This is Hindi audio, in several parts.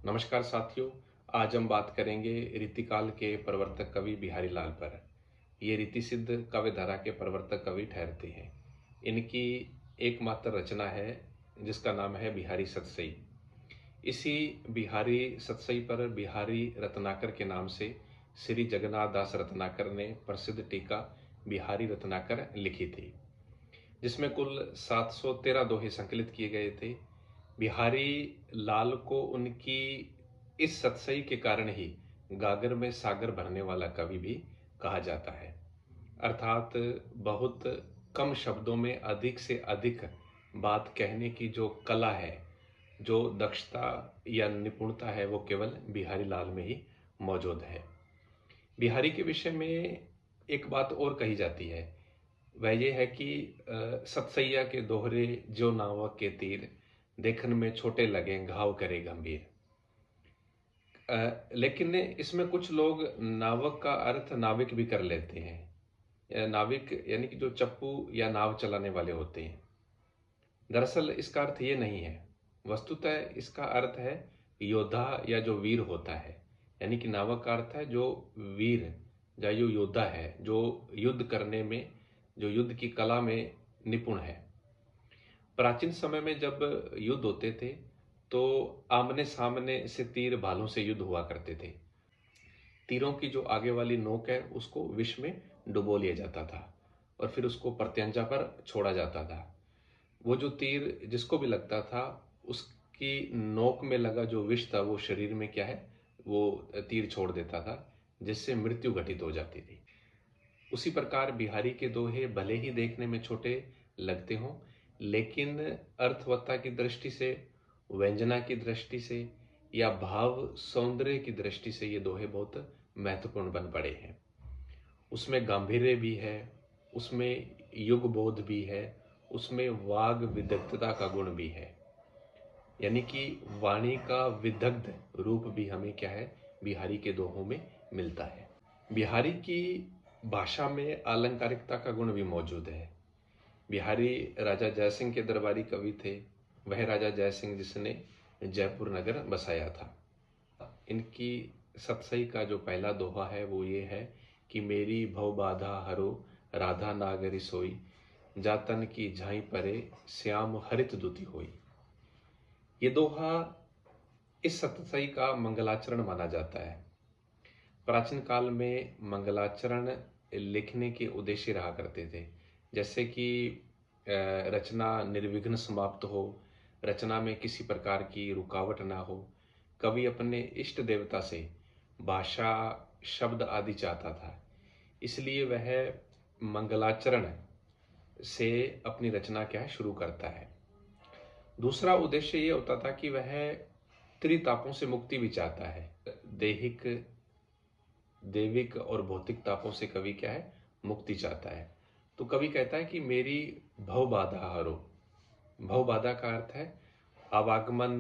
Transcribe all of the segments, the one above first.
नमस्कार साथियों। आज हम बात करेंगे रीतिकाल के प्रवर्तक कवि बिहारी लाल पर। ये रीति सिद्ध काव्य धारा के प्रवर्तक कवि ठहरते हैं। इनकी एकमात्र रचना है जिसका नाम है बिहारी सतसई। इसी बिहारी सतसई पर बिहारी रत्नाकर के नाम से श्री जगन्नाथ दास रत्नाकर ने प्रसिद्ध टीका बिहारी रत्नाकर लिखी थी, जिसमें कुल 713 दोहे संकलित किए गए थे। बिहारी लाल को उनकी इस सतसई के कारण ही गागर में सागर भरने वाला कवि भी कहा जाता है। अर्थात बहुत कम शब्दों में अधिक से अधिक बात कहने की जो कला है, जो दक्षता या निपुणता है, वो केवल बिहारी लाल में ही मौजूद है। बिहारी के विषय में एक बात और कही जाती है, वह ये है कि सतसैया के दोहरे जो नावक के तीर, देखन में छोटे लगे घाव करे गंभीर। लेकिन इसमें कुछ लोग नावक का अर्थ नाविक भी कर लेते हैं। नाविक यानी कि जो चप्पू या नाव चलाने वाले होते हैं। दरअसल इसका अर्थ ये नहीं है। वस्तुतः इसका अर्थ है योद्धा या जो वीर होता है। यानी कि नावक का अर्थ है जो वीर या जो योद्धा है, जो युद्ध करने में, जो युद्ध की कला में निपुण है। प्राचीन समय में जब युद्ध होते थे तो आमने सामने से तीर भालों से युद्ध हुआ करते थे। तीरों की जो आगे वाली नोक है उसको विष में डुबो लिया जाता था और फिर उसको प्रत्यंचा पर छोड़ा जाता था। वो जो तीर जिसको भी लगता था, उसकी नोक में लगा जो विष था वो शरीर में क्या है, वो तीर छोड़ देता था, जिससे मृत्यु घटित हो जाती थी। उसी प्रकार बिहारी के दोहे भले ही देखने में छोटे लगते हों, लेकिन अर्थवत्ता की दृष्टि से, व्यंजना की दृष्टि से या भाव सौंदर्य की दृष्टि से ये दोहे बहुत महत्वपूर्ण बन पड़े हैं। उसमें गांभीर्य भी है, उसमें युग बोध भी है, उसमें वाग विदग्धता का गुण भी है। यानी कि वाणी का विदग्ध रूप भी हमें क्या है, बिहारी के दोहों में मिलता है। बिहारी की भाषा में अलंकारिकता का गुण भी मौजूद है। बिहारी राजा जयसिंह के दरबारी कवि थे। वह राजा जयसिंह जिसने जयपुर नगर बसाया था। इनकी सतसई का जो पहला दोहा है वो ये है कि मेरी भव बाधा हरो राधा नागरी सोई, जातन की झाई परे श्याम हरित दुति होई। ये दोहा इस सतसई का मंगलाचरण माना जाता है। प्राचीन काल में मंगलाचरण लिखने के उद्देश्य रहा करते थे, जैसे कि रचना निर्विघ्न समाप्त हो, रचना में किसी प्रकार की रुकावट ना हो। कवि अपने इष्ट देवता से भाषा, शब्द आदि चाहता था, इसलिए वह मंगलाचरण से अपनी रचना क्या है शुरू करता है। दूसरा उद्देश्य ये होता था कि वह त्रितापों से मुक्ति भी चाहता है। दैहिक, दैविक और भौतिक तापों से कवि क्या है, मुक्ति चाहता है। तो कवि कहता है कि मेरी भव बाधा हरो। भव बाधा का अर्थ है आवागमन,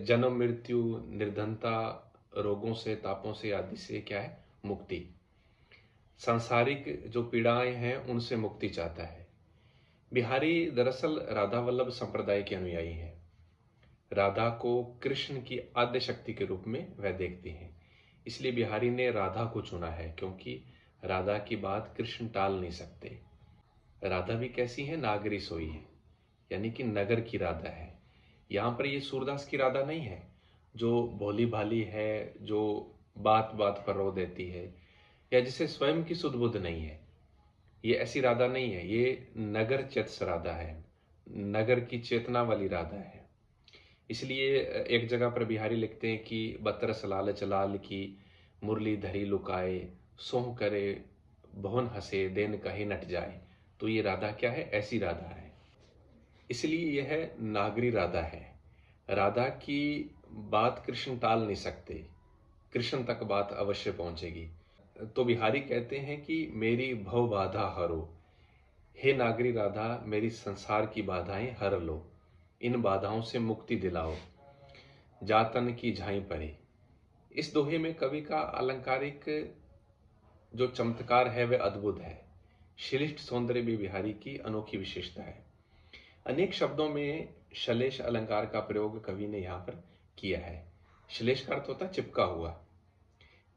जन्म मृत्यु, निर्धनता, रोगों से, तापों से आदि से क्या है, मुक्ति। सांसारिक जो पीड़ाएं हैं उनसे मुक्ति चाहता है। बिहारी दरअसल राधा वल्लभ संप्रदाय के अनुयायी हैं। राधा को कृष्ण की आद्य शक्ति के रूप में वह देखते हैं। इसलिए बिहारी ने राधा को चुना है, क्योंकि राधा की बात कृष्ण टाल नहीं सकते। राधा भी कैसी है, नागरी सोई है, यानी कि नगर की राधा है। यहाँ पर ये सूरदास की राधा नहीं है जो भोली भाली है, जो बात बात पर रो देती है, या जिसे स्वयं की सुध बुध नहीं है। ये ऐसी राधा नहीं है। ये नगर चेतस राधा है, नगर की चेतना वाली राधा है। इसलिए एक जगह पर बिहारी लिखते हैं कि बतरस लालच लाल की मुरली धरी लुकाए, सोह करे भवन हंसे देन कहीं नट जाए। तो ये राधा क्या है, ऐसी राधा है। इसलिए यह नागरी राधा है। राधा की बात कृष्ण टाल नहीं सकते, कृष्ण तक बात अवश्य पहुंचेगी। तो बिहारी कहते हैं कि मेरी भव बाधा हरो, हे नागरी राधा मेरी संसार की बाधाएं हर लो, इन बाधाओं से मुक्ति दिलाओ, जातन की झाई परे। इस दोहे में कवि का अलंकारिक जो चमत्कार है वह अद्भुत है। श्लिष्ट सौंदर्य भी बिहारी की अनोखी विशेषता है। अनेक शब्दों में श्लेष अलंकार का प्रयोग कवि ने यहाँ पर किया है। श्लेष का अर्थ होता है चिपका हुआ।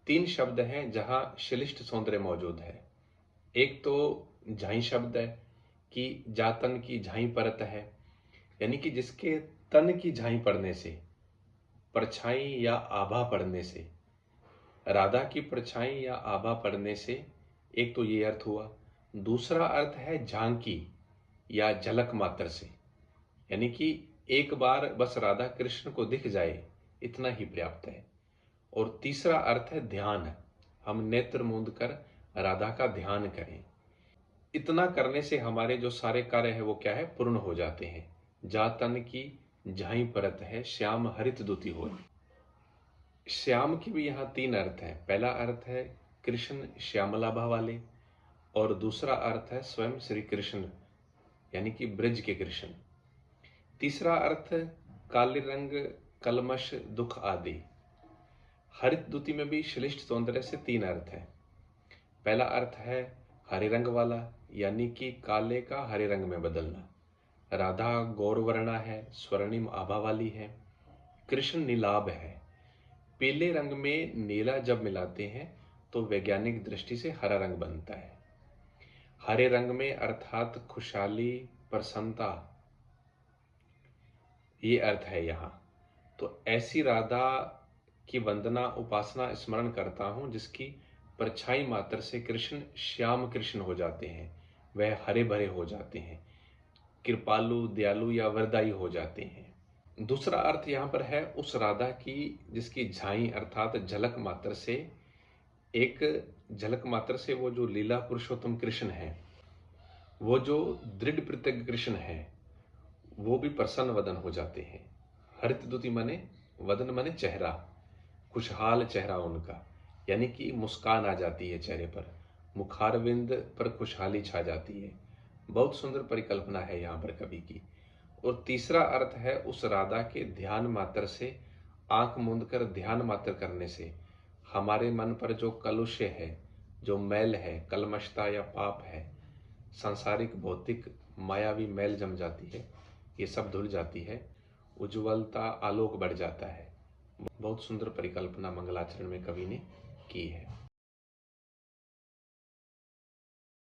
3 शब्द हैं जहां श्लिष्ट सौंदर्य मौजूद है। एक तो झाई शब्द है कि जातन की झाई परत है, यानी कि जिसके तन की झाई पड़ने से, परछाई या आभा पड़ने से, राधा की परछाई या आभा पड़ने से, एक तो ये अर्थ हुआ। दूसरा अर्थ है झांकी या झलक मात्र से, यानी कि एक बार बस राधा कृष्ण को दिख जाए, इतना ही पर्याप्त है। और तीसरा अर्थ है ध्यान, हम नेत्र मूंद कर राधा का ध्यान करें। इतना करने से हमारे जो सारे कार्य है वो क्या है, पूर्ण हो जाते हैं। जातन की झाई परत है, श्याम हरित दुति हो। श्याम की भी यहाँ 3 अर्थ है। पहला अर्थ है कृष्ण श्यामलाभा वाले, और दूसरा अर्थ है स्वयं श्री कृष्ण, यानी कि ब्रज के कृष्ण। तीसरा अर्थ काले रंग, कलमश, दुख आदि। हरित दुति में भी श्लिष्ट सौंदर्य से 3 अर्थ है। पहला अर्थ है हरे रंग वाला, यानी कि काले का हरे रंग में बदलना। राधा गौरवर्णा है, स्वर्णिम आभा वाली है। कृष्ण नीलाभ है। पीले रंग में नीला जब मिलाते हैं तो वैज्ञानिक दृष्टि से हरा रंग बनता है। हरे रंग में अर्थात खुशहाली, प्रसन्नता, ये अर्थ है यहाँ। तो ऐसी राधा की वंदना, उपासना, स्मरण करता हूं जिसकी परछाई मात्र से कृष्ण श्याम कृष्ण हो जाते हैं, वह हरे भरे हो जाते हैं, कृपालु, दयालु या वरदायी हो जाते हैं। दूसरा अर्थ यहाँ पर है उस राधा की जिसकी झाई अर्थात झलक मात्र से, एक झलक मात्र से वो जो लीला पुरुषोत्तम कृष्ण है, वो जो दृढ़ प्रतिज्ञ कृष्ण है, वो भी प्रसन्न वदन हो जाते हैं। हरित दुति माने वदन माने चेहरा, खुशहाल चेहरा उनका, यानी कि मुस्कान आ जाती है चेहरे पर, मुखारविंद पर खुशहाली छा जाती है। बहुत सुंदर परिकल्पना है यहाँ पर कवि की। और तीसरा अर्थ है उस राधा के ध्यान मात्र से, आंख मूंद कर ध्यान मात्र करने से हमारे मन पर जो कलुष्य है, जो मैल है, कलमशता या पाप है, सांसारिक भौतिक मायावी मैल जम जाती है, ये सब धुल जाती है, उज्ज्वलता, आलोक बढ़ जाता है। बहुत सुंदर परिकल्पना मंगलाचरण में कवि ने की है।